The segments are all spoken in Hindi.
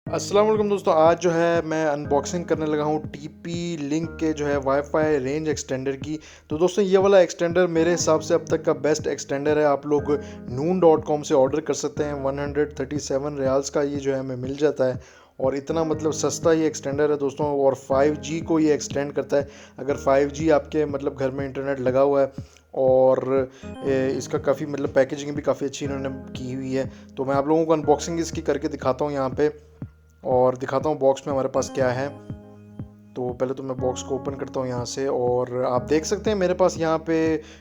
अस्सलाम वालेकुम दोस्तों, आज जो है मैं अनबॉक्सिंग करने लगा हूँ टीपी लिंक के जो है वाईफाई रेंज एक्सटेंडर की। तो दोस्तों ये वाला एक्सटेंडर मेरे हिसाब से अब तक का बेस्ट एक्सटेंडर है। आप लोग noon.com से ऑर्डर कर सकते हैं। 137 रियाल्स का ये जो है हमें मिल जाता है और इतना मतलब सस्ता ये एक्सटेंडर है दोस्तों। और 5G को ये एक्सटेंड करता है। अगर 5G आपके मतलब घर में इंटरनेट लगा हुआ है और इसका काफ़ी मतलब पैकेजिंग भी काफ़ी अच्छी इन्होंने की हुई है। तो मैं आप लोगों को अनबॉक्सिंग इसकी करके दिखाता हूँ यहाँ पे और दिखाता हूँ बॉक्स में हमारे पास क्या है। तो पहले तो मैं बॉक्स को ओपन करता हूँ यहाँ से और आप देख सकते हैं मेरे पास यहाँ पे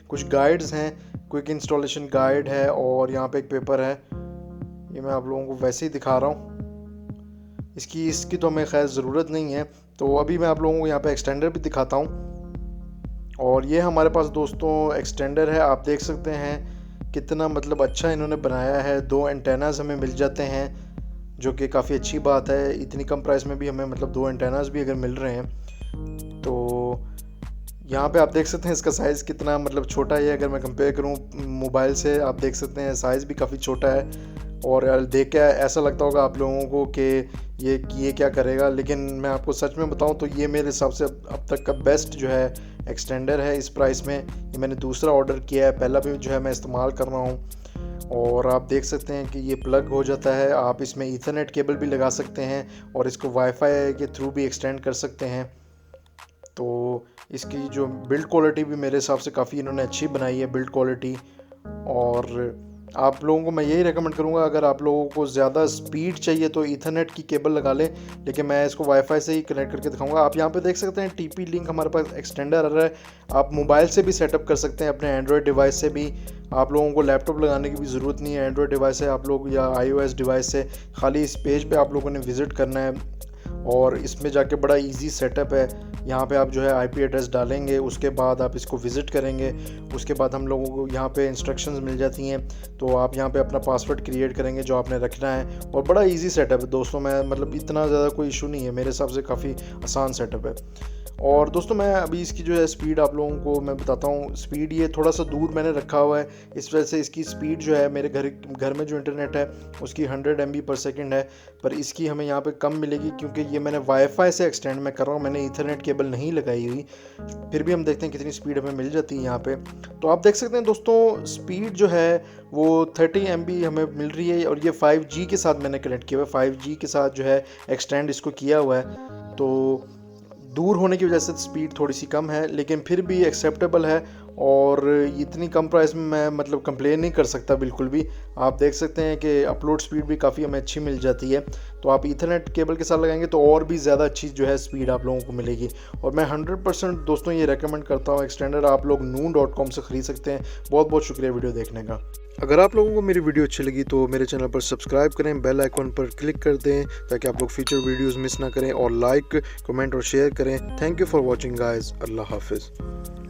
कुछ गाइड्स हैं। क्विक इंस्टॉलेशन गाइड है और यहाँ पे एक पेपर है। ये मैं आप लोगों को वैसे ही दिखा रहा हूँ। इसकी तो हमें खैर ज़रूरत नहीं है। तो अभी मैं आप लोगों को यहाँ पे एक्सटेंडर भी दिखाता हूँ। और ये हमारे पास दोस्तों एक्सटेंडर है। आप देख सकते हैं कितना मतलब अच्छा इन्होंने बनाया है। 2 एंटेनाज हमें मिल जाते हैं जो कि काफ़ी अच्छी बात है। इतनी कम प्राइस में भी हमें मतलब 2 एंटेनास भी अगर मिल रहे हैं तो यहाँ पे आप देख सकते हैं इसका साइज़ कितना मतलब छोटा है। अगर मैं कंपेयर करूँ मोबाइल से, आप देख सकते हैं साइज़ भी काफ़ी छोटा है। और देख के ऐसा लगता होगा आप लोगों को कि ये क्या करेगा, लेकिन मैं आपको सच में बताऊं तो ये मेरे हिसाब से अब तक का बेस्ट जो है एक्सटेंडर है इस प्राइस में। ये मैंने दूसरा ऑर्डर किया है, पहला भी जो है मैं इस्तेमाल कर रहा हूँ। और आप देख सकते हैं कि ये प्लग हो जाता है। आप इसमें ईथरनेट केबल भी लगा सकते हैं और इसको वाईफाई के थ्रू भी एक्सटेंड कर सकते हैं। तो इसकी जो बिल्ड क्वालिटी भी मेरे हिसाब से काफ़ी इन्होंने अच्छी बनाई है बिल्ड क्वालिटी। और आप लोगों को मैं यही रेकमेंड करूंगा, अगर आप लोगों को ज़्यादा स्पीड चाहिए तो ईथरनेट की केबल लगा लें, लेकिन मैं इसको वाईफाई से ही कनेक्ट करके दिखाऊंगा। आप यहाँ पे देख सकते हैं टीपी लिंक हमारे पास एक्सटेंडर आ रहा है। आप मोबाइल से भी सेटअप कर सकते हैं, अपने एंड्रॉयड डिवाइस से भी। आप लोगों को लैपटॉप लगाने की भी ज़रूरत नहीं है। एंड्रॉयड डिवाइस से आप लोग या iOS डिवाइस से खाली इस पेज पे आप लोगों ने विज़िट करना है और इसमें जाके बड़ा इजी सेटअप है। यहाँ पे आप जो है आईपी एड्रेस डालेंगे, उसके बाद आप इसको विज़िट करेंगे। उसके बाद हम लोगों को यहाँ पे इंस्ट्रक्शंस मिल जाती हैं। तो आप यहाँ पे अपना पासवर्ड क्रिएट करेंगे जो आपने रखना है और बड़ा इजी सेटअप है दोस्तों। मैं मतलब इतना ज़्यादा कोई इशू नहीं है, मेरे हिसाब से काफ़ी आसान सेटअप है। और दोस्तों मैं अभी इसकी जो है स्पीड आप लोगों को मैं बताता हूँ। स्पीड ये थोड़ा सा दूर मैंने रखा हुआ है, इस वजह से इसकी स्पीड जो है मेरे घर में जो इंटरनेट है उसकी 100 MB/s है। पर इसकी हमें यहाँ पे कम मिलेगी क्योंकि ये मैंने वाईफाई से एक्सटेंड मैं कर रहा हूँ, मैंने ईथरनेट केबल नहीं लगाई हुई। फिर भी हम देखते हैं कितनी स्पीड हमें मिल जाती है यहाँ पे। तो आप देख सकते हैं दोस्तों स्पीड जो है वो 30 MB हमें मिल रही है। और ये 5G के साथ मैंने कनेक्ट किया हुआ है, 5G के साथ जो है एक्सटेंड इसको किया हुआ है। तो दूर होने की वजह से स्पीड थोड़ी सी कम है, लेकिन फिर भी एक्सेप्टेबल है। और इतनी कम प्राइस में मैं मतलब कंप्लेन नहीं कर सकता बिल्कुल भी। आप देख सकते हैं कि अपलोड स्पीड भी काफ़ी हमें अच्छी मिल जाती है। तो आप ईथरनेट केबल के साथ लगाएंगे तो और भी ज़्यादा अच्छी जो है स्पीड आप लोगों को मिलेगी। और मैं 100% दोस्तों ये रेकमेंड करता हूँ एक्सटेंडर आप लोग noon.com से ख़रीद सकते हैं। बहुत बहुत शुक्रिया वीडियो देखने का। अगर आप लोगों को मेरी वीडियो अच्छी लगी तो मेरे चैनल पर सब्सक्राइब करें, बेल आइकॉन पर क्लिक कर दें ताकि आप लोग फ्यूचर वीडियोस मिस ना करें, और लाइक, कमेंट और शेयर करें। Thank you for watching guys. अल्लाह हाफिज़।